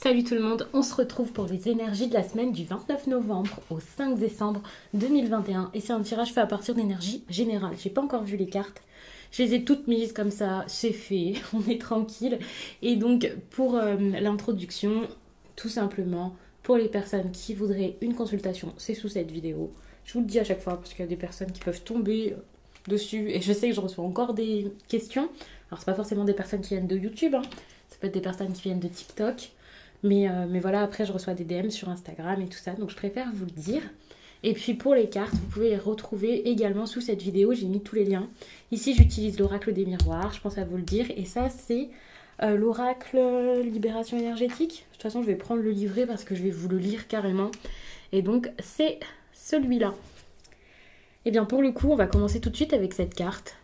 Salut tout le monde, on se retrouve pour les énergies de la semaine du 29 novembre au 5 décembre 2021 et c'est un tirage fait à partir d'énergie générale. J'ai pas encore vu les cartes, je les ai toutes mises comme ça, c'est fait, on est tranquille. Et donc pour l'introduction, tout simplement, pour les personnes qui voudraient une consultation, c'est sous cette vidéo. Je vous le dis à chaque fois parce qu'il y a des personnes qui peuvent tomber dessus et je sais que je reçois encore des questions. Alors c'est pas forcément des personnes qui viennent de YouTube, hein. Ça peut être des personnes qui viennent de TikTok. Mais voilà, après je reçois des DM sur Instagram et tout ça, donc je préfère vous le dire. Et puis pour les cartes, vous pouvez les retrouver également sous cette vidéo, j'ai mis tous les liens. Ici j'utilise l'oracle des miroirs, je pense à vous le dire, et ça c'est l'oracle libération énergétique. De toute façon je vais prendre le livret parce que je vais vous le lire carrément. Et donc c'est celui-là. Et bien pour le coup, on va commencer tout de suite avec cette carte.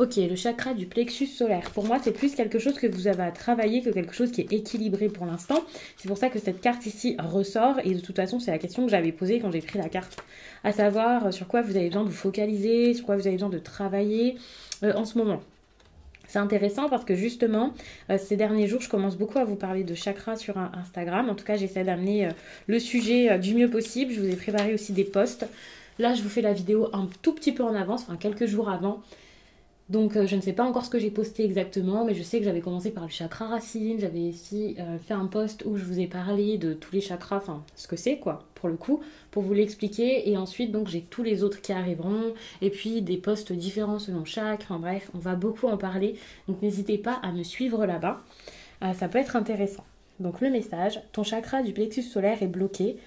Ok, le chakra du plexus solaire. Pour moi, c'est plus quelque chose que vous avez à travailler que quelque chose qui est équilibré pour l'instant. C'est pour ça que cette carte ici ressort. Et de toute façon, c'est la question que j'avais posée quand j'ai pris la carte. À savoir sur quoi vous avez besoin de vous focaliser, sur quoi vous avez besoin de travailler en ce moment. C'est intéressant parce que justement, ces derniers jours, je commence beaucoup à vous parler de chakras sur Instagram. En tout cas, j'essaie d'amener le sujet du mieux possible. Je vous ai préparé aussi des posts. Là, je vous fais la vidéo un tout petit peu en avance, enfin quelques jours avant. Donc je ne sais pas encore ce que j'ai posté exactement, mais je sais que j'avais commencé par le chakra racine, j'avais aussi fait un post où je vous ai parlé de tous les chakras, enfin ce que c'est quoi, pour le coup, pour vous l'expliquer, et ensuite donc j'ai tous les autres qui arriveront, et puis des posts différents selon chaque, enfin bref, on va beaucoup en parler, donc n'hésitez pas à me suivre là-bas, ça peut être intéressant. Donc le message, ton chakra du plexus solaire est bloqué,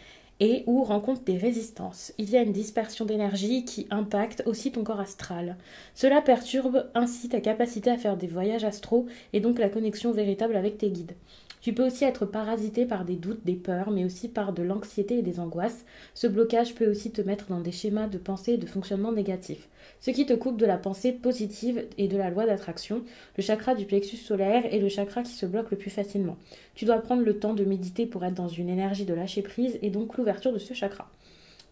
et ou rencontre des résistances. Il y a une dispersion d'énergie qui impacte aussi ton corps astral. Cela perturbe ainsi ta capacité à faire des voyages astraux et donc la connexion véritable avec tes guides. Tu peux aussi être parasité par des doutes, des peurs, mais aussi par de l'anxiété et des angoisses. Ce blocage peut aussi te mettre dans des schémas de pensée et de fonctionnement négatifs, ce qui te coupe de la pensée positive et de la loi d'attraction. Le chakra du plexus solaire est le chakra qui se bloque le plus facilement. Tu dois prendre le temps de méditer pour être dans une énergie de lâcher prise et donc l'ouverture de ce chakra.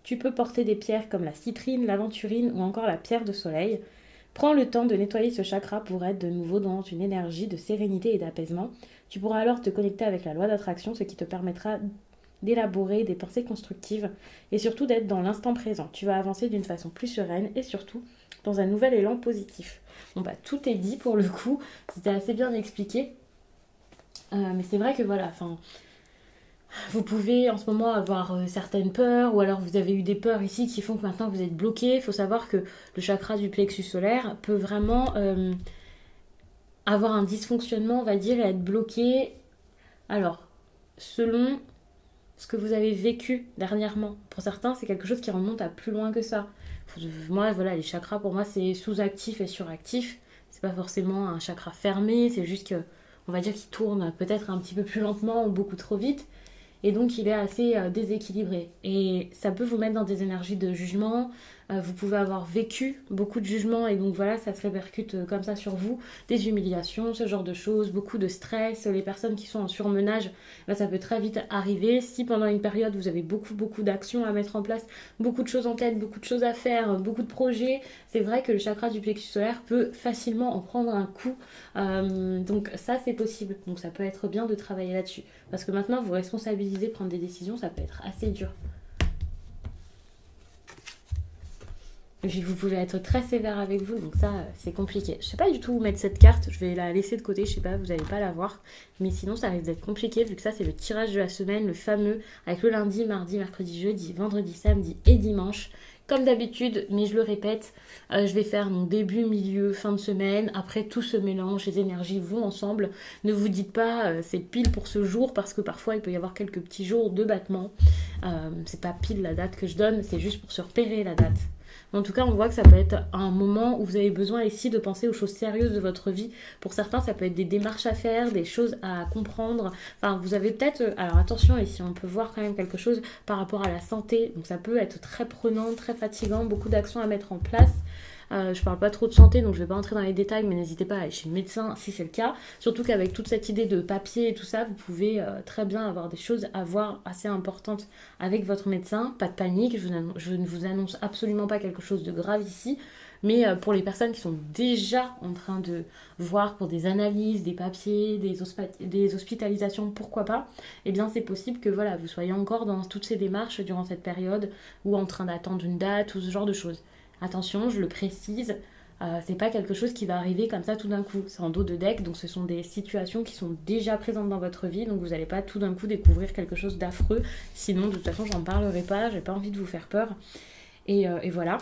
Tu peux porter des pierres comme la citrine, l'aventurine ou encore la pierre de soleil. Prends le temps de nettoyer ce chakra pour être de nouveau dans une énergie de sérénité et d'apaisement. Tu pourras alors te connecter avec la loi d'attraction, ce qui te permettra d'élaborer des pensées constructives et surtout d'être dans l'instant présent. Tu vas avancer d'une façon plus sereine et surtout dans un nouvel élan positif. Bon bah tout est dit pour le coup, c'était assez bien expliqué. Mais c'est vrai que voilà, enfin, vous pouvez en ce moment avoir certaines peurs ou alors vous avez eu des peurs ici qui font que maintenant vous êtes bloqué. Il faut savoir que le chakra du plexus solaire peut vraiment avoir un dysfonctionnement, on va dire, et être bloqué. Alors, selon ce que vous avez vécu dernièrement. Pour certains, c'est quelque chose qui remonte à plus loin que ça. Moi, voilà, les chakras, pour moi, c'est sous-actif et suractif. C'est pas forcément un chakra fermé, c'est juste que, on va dire qu'il tourne peut-être un petit peu plus lentement ou beaucoup trop vite. Et donc, il est assez déséquilibré. Et ça peut vous mettre dans des énergies de jugement. Vous pouvez avoir vécu beaucoup de jugements et donc voilà, ça se répercute comme ça sur vous. Des humiliations, ce genre de choses, beaucoup de stress. Les personnes qui sont en surmenage, là, ça peut très vite arriver. Si pendant une période, vous avez beaucoup d'actions à mettre en place, beaucoup de choses en tête, beaucoup de choses à faire, beaucoup de projets, c'est vrai que le chakra du plexus solaire peut facilement en prendre un coup. Donc ça, c'est possible. Donc ça peut être bien de travailler là-dessus. Parce que maintenant, vous responsabilisez, prendre des décisions, ça peut être assez dur. Et puis vous pouvez être très sévère avec vous, donc ça c'est compliqué. Je sais pas du tout où mettre cette carte, je vais la laisser de côté, je sais pas, vous n'allez pas la voir. Mais sinon ça risque d'être compliqué vu que ça c'est le tirage de la semaine, le fameux, avec le lundi, mardi, mercredi, jeudi, vendredi, samedi et dimanche. Comme d'habitude, mais je le répète, je vais faire mon début, milieu, fin de semaine. Après tout se mélange, les énergies vont ensemble. Ne vous dites pas c'est pile pour ce jour parce que parfois il peut y avoir quelques petits jours de battement. C'est pas pile la date que je donne, c'est juste pour se repérer la date. En tout cas, on voit que ça peut être un moment où vous avez besoin ici de penser aux choses sérieuses de votre vie. Pour certains, ça peut être des démarches à faire, des choses à comprendre. Enfin, vous avez peut-être... Alors attention, ici, on peut voir quand même quelque chose par rapport à la santé. Donc ça peut être très prenant, très fatigant, beaucoup d'actions à mettre en place. Je parle pas trop de santé, donc je vais pas entrer dans les détails, mais n'hésitez pas à aller chez le médecin si c'est le cas. Surtout qu'avec toute cette idée de papier et tout ça, vous pouvez très bien avoir des choses à voir assez importantes avec votre médecin. Pas de panique, je ne vous annonce absolument pas quelque chose de grave ici. Mais pour les personnes qui sont déjà en train de voir pour des analyses, des papiers, des hospitalisations, pourquoi pas, eh bien c'est possible que voilà, vous soyez encore dans toutes ces démarches durant cette période ou en train d'attendre une date ou ce genre de choses. Attention, je le précise, c'est pas quelque chose qui va arriver comme ça tout d'un coup. C'est en dos de deck, donc ce sont des situations qui sont déjà présentes dans votre vie, donc vous n'allez pas tout d'un coup découvrir quelque chose d'affreux. Sinon, de toute façon, j'en parlerai pas, j'ai pas envie de vous faire peur. Et voilà.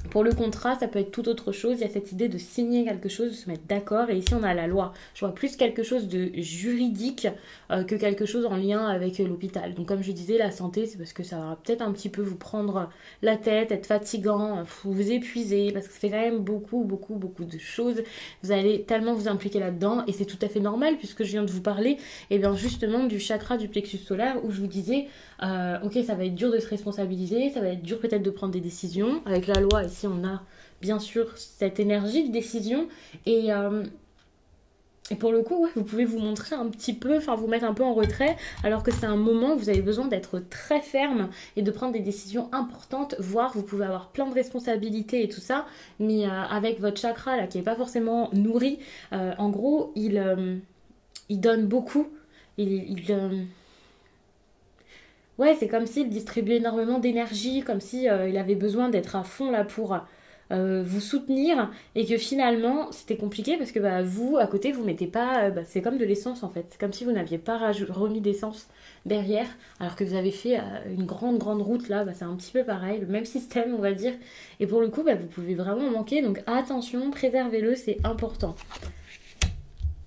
Pour le contrat, ça peut être tout autre chose. Il y a cette idée de signer quelque chose, de se mettre d'accord. Et ici, on a la loi. Je vois plus quelque chose de juridique que quelque chose en lien avec l'hôpital. Donc, comme je disais, la santé, c'est parce que ça va peut-être un petit peu vous prendre la tête, être fatigant, vous épuiser, parce que ça fait quand même beaucoup de choses. Vous allez tellement vous impliquer là-dedans. Et c'est tout à fait normal, puisque je viens de vous parler, et bien justement, du chakra du plexus solaire, où je vous disais, ok, ça va être dur de se responsabiliser, ça va être dur peut-être de prendre des décisions. Avec la loi, ici, on a bien sûr cette énergie de décision. Et pour le coup, ouais, vous pouvez vous montrer un petit peu, enfin vous mettre un peu en retrait, alors que c'est un moment où vous avez besoin d'être très ferme et de prendre des décisions importantes, voire vous pouvez avoir plein de responsabilités et tout ça, mais avec votre chakra là qui n'est pas forcément nourri, en gros, il donne beaucoup. Ouais, c'est comme s'il distribuait énormément d'énergie, comme si il avait besoin d'être à fond là pour vous soutenir et que finalement c'était compliqué parce que bah, vous, à côté, vous mettez pas. C'est comme de l'essence en fait. C'est comme si vous n'aviez pas remis d'essence derrière alors que vous avez fait une grande route là. Bah, c'est un petit peu pareil, le même système on va dire. Et pour le coup, bah, vous pouvez vraiment manquer. Donc attention, préservez-le, c'est important.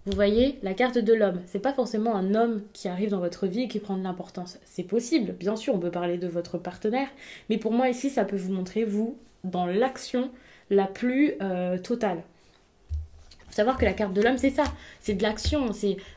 Vous voyez, la carte de l'homme, c'est pas forcément un homme qui arrive dans votre vie et qui prend de l'importance. C'est possible, bien sûr, on peut parler de votre partenaire, mais pour moi ici, ça peut vous montrer, vous, dans l'action la plus totale. Faut savoir que la carte de l'homme, c'est ça, c'est de l'action,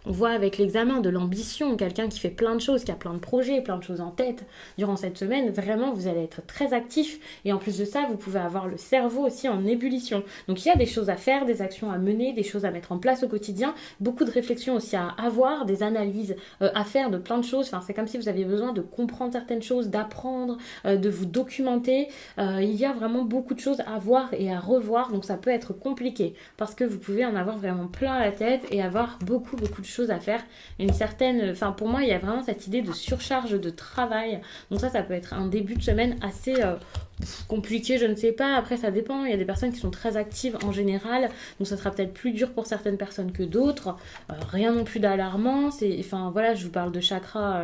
on voit avec l'examen de l'ambition, quelqu'un qui fait plein de choses, qui a plein de projets, plein de choses en tête. Durant cette semaine, vraiment, vous allez être très actif et en plus de ça, vous pouvez avoir le cerveau aussi en ébullition. Donc il y a des choses à faire, des actions à mener, des choses à mettre en place au quotidien, beaucoup de réflexions aussi à avoir, des analyses à faire de plein de choses. Enfin, c'est comme si vous aviez besoin de comprendre certaines choses, d'apprendre, de vous documenter. Il y a vraiment beaucoup de choses à voir et à revoir, donc ça peut être compliqué parce que vous pouvez en avoir vraiment plein la tête et avoir beaucoup de choses à faire. Une certaine, enfin pour moi il y a vraiment cette idée de surcharge de travail. Donc ça peut être un début de semaine assez compliqué, je ne sais pas. Après ça dépend. Il y a des personnes qui sont très actives en général, donc ça sera peut-être plus dur pour certaines personnes que d'autres. Rien non plus d'alarmant. Enfin voilà, je vous parle de chakra.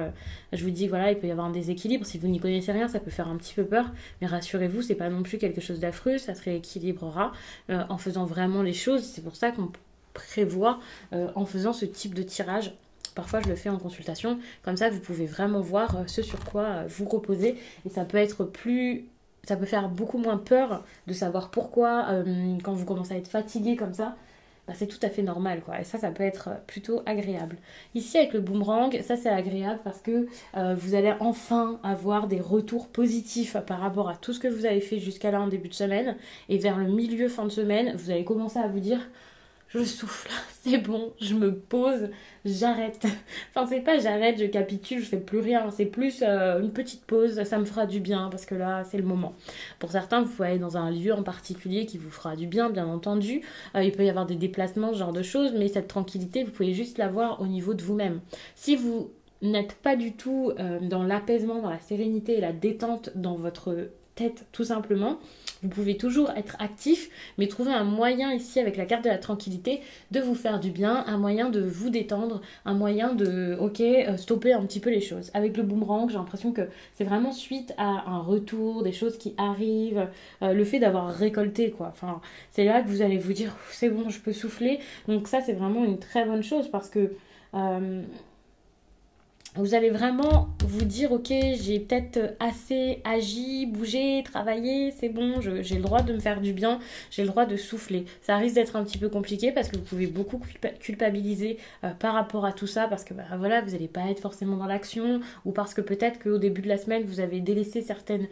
Je vous dis voilà, il peut y avoir un déséquilibre. Si vous n'y connaissez rien, ça peut faire un petit peu peur. Mais rassurez-vous, c'est pas non plus quelque chose d'affreux. Ça se rééquilibrera en faisant vraiment les choses. C'est pour ça qu'on prévoit en faisant ce type de tirage. Parfois, je le fais en consultation. Comme ça, vous pouvez vraiment voir ce sur quoi vous reposez. Et ça peut être ça peut faire beaucoup moins peur de savoir pourquoi, quand vous commencez à être fatigué comme ça, bah, c'est tout à fait normal, quoi. Et ça peut être plutôt agréable. Ici, avec le boomerang, ça c'est agréable parce que vous allez enfin avoir des retours positifs par rapport à tout ce que vous avez fait jusqu'à là en début de semaine. Et vers le milieu, fin de semaine, vous allez commencer à vous dire... Je souffle, c'est bon, je me pose, j'arrête. Enfin, c'est pas j'arrête, je capitule, je fais plus rien. C'est plus une petite pause, ça me fera du bien parce que là, c'est le moment. Pour certains, vous pouvez aller dans un lieu en particulier qui vous fera du bien, bien entendu. Il peut y avoir des déplacements, ce genre de choses, mais cette tranquillité, vous pouvez juste l'avoir au niveau de vous-même. Si vous n'êtes pas du tout dans l'apaisement, dans la sérénité et la détente dans votre tête, tout simplement, vous pouvez toujours être actif, mais trouver un moyen ici avec la carte de la tranquillité de vous faire du bien, un moyen de vous détendre, un moyen de, stopper un petit peu les choses. Avec le boomerang, j'ai l'impression que c'est vraiment suite à un retour, des choses qui arrivent, le fait d'avoir récolté, quoi. Enfin, c'est là que vous allez vous dire, c'est bon, je peux souffler. Donc ça, c'est vraiment une très bonne chose parce que... vous allez vraiment vous dire, ok, j'ai peut-être assez agi, bougé, travaillé, c'est bon, j'ai le droit de me faire du bien, j'ai le droit de souffler. Ça risque d'être un petit peu compliqué parce que vous pouvez beaucoup culpabiliser par rapport à tout ça parce que voilà, vous n'allez pas être forcément dans l'action ou parce que peut-être qu'au début de la semaine, vous avez délaissé certaines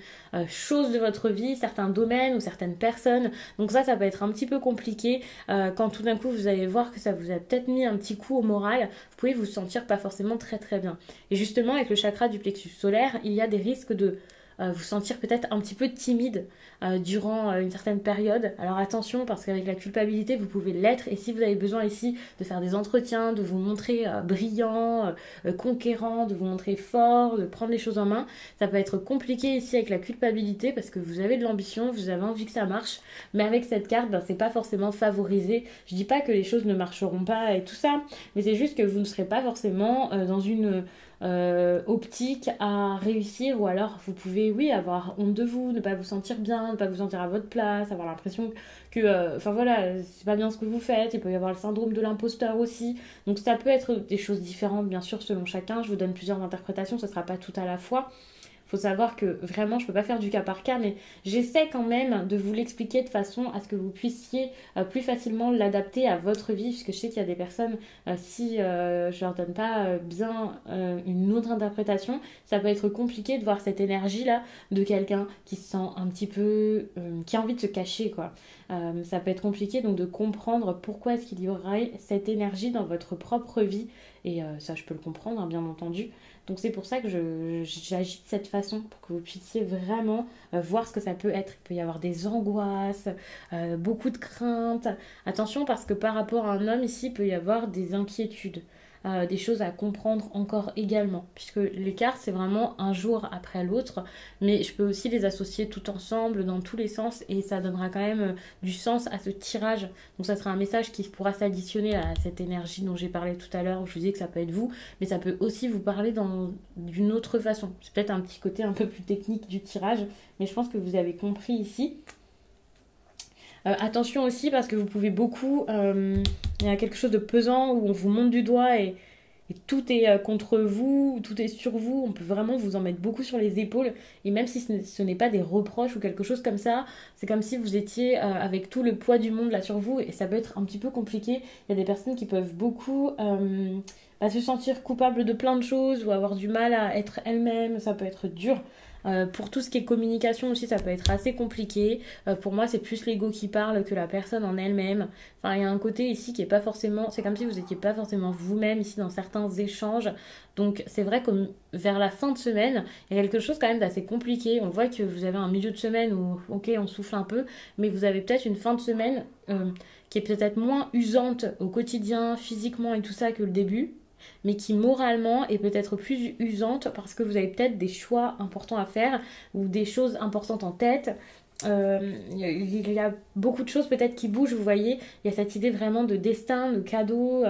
choses de votre vie, certains domaines ou certaines personnes. Donc ça peut être un petit peu compliqué quand tout d'un coup, vous allez voir que ça vous a peut-être mis un petit coup au moral. Vous pouvez vous sentir pas forcément très très bien. Et justement, avec le chakra du plexus solaire, il y a des risques de vous sentir peut-être un petit peu timide durant une certaine période. Alors attention, parce qu'avec la culpabilité, vous pouvez l'être. Et si vous avez besoin ici de faire des entretiens, de vous montrer brillant, conquérant, de vous montrer fort, de prendre les choses en main, ça peut être compliqué ici avec la culpabilité parce que vous avez de l'ambition, vous avez envie que ça marche. Mais avec cette carte, c'est pas forcément favorisé. Je dis pas que les choses ne marcheront pas et tout ça, mais c'est juste que vous ne serez pas forcément dans une optique à réussir, ou alors vous pouvez, oui, avoir honte de vous, ne pas vous sentir bien, ne pas vous sentir à votre place, avoir l'impression que, enfin voilà, c'est pas bien ce que vous faites. Il peut y avoir le syndrome de l'imposteur aussi. Donc ça peut être des choses différentes, bien sûr, selon chacun. Je vous donne plusieurs interprétations, ce sera pas tout à la fois. Faut savoir que vraiment, je peux pas faire du cas par cas, mais j'essaie quand même de vous l'expliquer de façon à ce que vous puissiez plus facilement l'adapter à votre vie, puisque je sais qu'il y a des personnes, si je leur donne pas bien une autre interprétation, ça peut être compliqué de voir cette énergie-là de quelqu'un qui se sent un petit peu, qui a envie de se cacher, quoi. Ça peut être compliqué donc de comprendre pourquoi est-ce qu'il y aurait cette énergie dans votre propre vie, et ça je peux le comprendre, hein, bien entendu. Donc c'est pour ça que j'agis de cette façon, pour que vous puissiez vraiment voir ce que ça peut être. Il peut y avoir des angoisses, beaucoup de craintes. Attention, parce que par rapport à un homme ici, il peut y avoir des inquiétudes, des choses à comprendre encore également. Puisque les cartes, c'est vraiment un jour après l'autre, mais je peux aussi les associer tout ensemble, dans tous les sens, et ça donnera quand même du sens à ce tirage. Donc ça sera un message qui pourra s'additionner à cette énergie dont j'ai parlé tout à l'heure, où je vous disais que ça peut être vous, mais ça peut aussi vous parler d'une autre façon. C'est peut-être un petit côté un peu plus technique du tirage, mais je pense que vous avez compris ici. Attention aussi, parce que vous pouvez beaucoup... il y a quelque chose de pesant où on vous monte du doigt et tout est contre vous, tout est sur vous. On peut vraiment vous en mettre beaucoup sur les épaules. Et même si ce n'est pas des reproches ou quelque chose comme ça, c'est comme si vous étiez avec tout le poids du monde là sur vous. Et ça peut être un petit peu compliqué. Il y a des personnes qui peuvent beaucoup se sentir coupables de plein de choses ou avoir du mal à être elles-mêmes. Ça peut être dur. Pour tout ce qui est communication aussi, ça peut être assez compliqué. Pour moi, c'est plus l'ego qui parle que la personne en elle-même. Enfin, il y a un côté ici qui est pas forcément... C'est comme si vous n'étiez pas forcément vous-même ici dans certains échanges. Donc, c'est vrai que vers la fin de semaine, il y a quelque chose quand même d'assez compliqué. On voit que vous avez un milieu de semaine où, ok, on souffle un peu, mais vous avez peut-être une fin de semaine qui est peut-être moins usante au quotidien, physiquement et tout ça que le début, mais qui moralement est peut-être plus usante parce que vous avez peut-être des choix importants à faire ou des choses importantes en tête. Il y a beaucoup de choses peut-être qui bougent, vous voyez. Il y a cette idée vraiment de destin, de cadeau,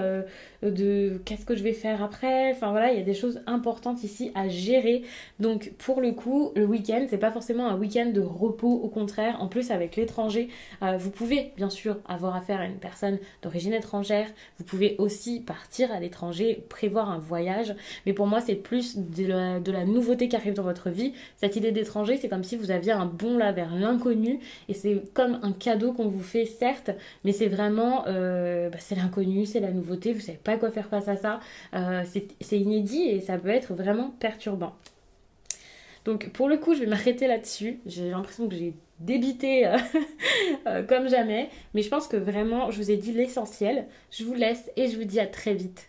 de qu'est-ce que je vais faire après. Enfin voilà, il y a des choses importantes ici à gérer. Donc pour le coup, le week-end, c'est pas forcément un week-end de repos, au contraire. En plus, avec l'étranger, vous pouvez bien sûr avoir affaire à une personne d'origine étrangère. Vous pouvez aussi partir à l'étranger, prévoir un voyage. Mais pour moi, c'est plus de la nouveauté qui arrive dans votre vie. Cette idée d'étranger, c'est comme si vous aviez un bond là vers l'inconnu. Et c'est comme un cadeau qu'on vous fait, certes, mais c'est vraiment c'est l'inconnu, c'est la nouveauté, vous savez pas quoi faire face à ça, c'est inédit et ça peut être vraiment perturbant. Donc pour le coup, je vais m'arrêter là-dessus. J'ai l'impression que j'ai débité comme jamais, mais je pense que vraiment je vous ai dit l'essentiel. Je vous laisse et je vous dis à très vite.